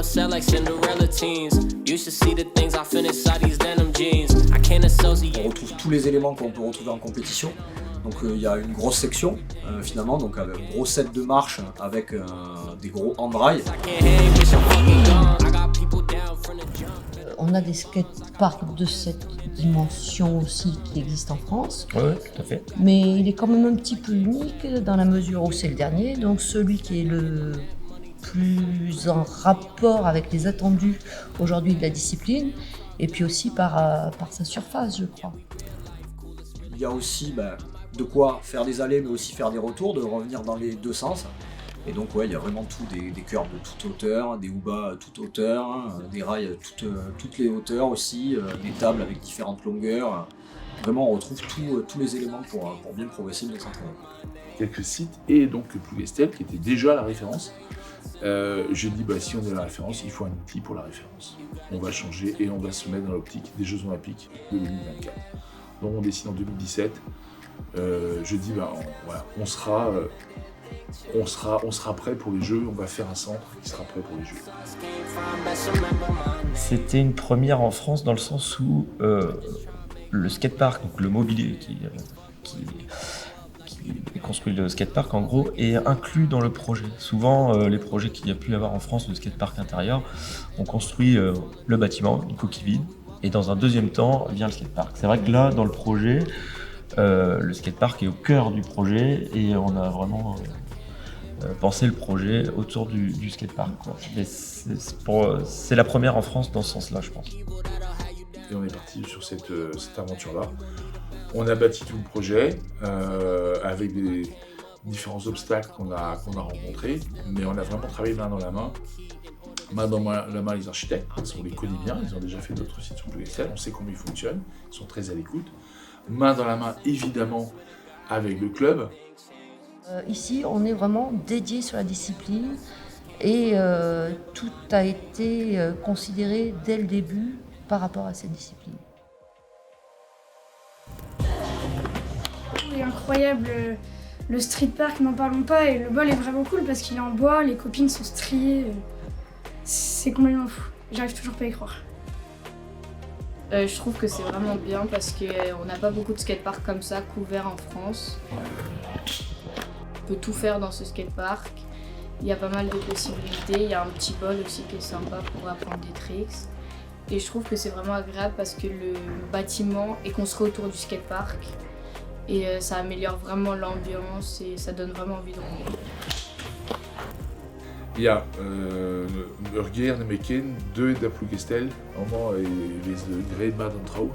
gon' sell like Cinderella teens. You should see the things I fit inside these denim jeans. I can't associate. On retrouve tous les éléments qu'on peut retrouver en compétition. Donc il y a une grosse section finalement, donc avec un gros set de marche avec des gros hand-dry. On a des skateparks de cette dimension aussi qui existent en France. Oui, tout à fait. Mais il est quand même un petit peu unique dans la mesure où c'est le dernier, donc celui qui est le plus en rapport avec les attendus aujourd'hui de la discipline, et puis aussi par sa surface, je crois. Il y a aussi de quoi faire des allées, mais aussi faire des retours, de revenir dans les deux sens. Et donc il y a vraiment tout, des curbs de toute hauteur, des houbas à toute hauteur, des rails à toutes les hauteurs aussi, des tables avec différentes longueurs. Vraiment on retrouve tous les éléments pour bien progresser dans l'entraînement. Quelques sites et donc Plougastel qui était déjà la référence. J'ai dit si on est la référence, il faut un outil pour la référence. On va changer et on va se mettre dans l'optique des Jeux Olympiques de 2024. Donc on décide en 2017. Je dis on sera prêt pour les Jeux, on va faire un centre qui sera prêt pour les Jeux. C'était une première en France dans le sens où le skatepark, donc le mobilier qui construit le skatepark en gros, est inclus dans le projet. Souvent, les projets qu'il y a pu avoir en France de skatepark intérieur, on construit le bâtiment, une coquille vide, et dans un deuxième temps vient le skatepark. C'est vrai que là, dans le projet, le skatepark est au cœur du projet et on a vraiment pensé le projet autour du skatepark, quoi. Mais c'est la première en France dans ce sens-là, je pense. Et on est parti sur cette aventure-là. On a bâti tout le projet avec des différents obstacles qu'on a rencontrés, mais on a vraiment travaillé main dans la main les architectes, parce qu'on les connaît bien, ils ont déjà fait d'autres sites sur Plougastel, on sait comment ils fonctionnent, ils sont très à l'écoute. Main dans la main, évidemment, avec le club. Ici, on est vraiment dédié sur la discipline et tout a été considéré dès le début par rapport à cette discipline. Il est incroyable, le street park, n'en parlons pas, et le bol est vraiment cool parce qu'il est en bois, les copines sont striées, c'est complètement fou, j'arrive toujours pas à y croire. Je trouve que c'est vraiment bien parce qu'on n'a pas beaucoup de skateparks comme ça couverts en France. On peut tout faire dans ce skatepark, il y a pas mal de possibilités, il y a un petit bol aussi qui est sympa pour apprendre des tricks. Et je trouve que c'est vraiment agréable parce que le bâtiment est construit autour du skatepark. Et ça améliore vraiment l'ambiance et ça donne vraiment envie de rouler. Il y a Urger, Nijmegen, de Plougastel, vraiment les Great Bad Trouw.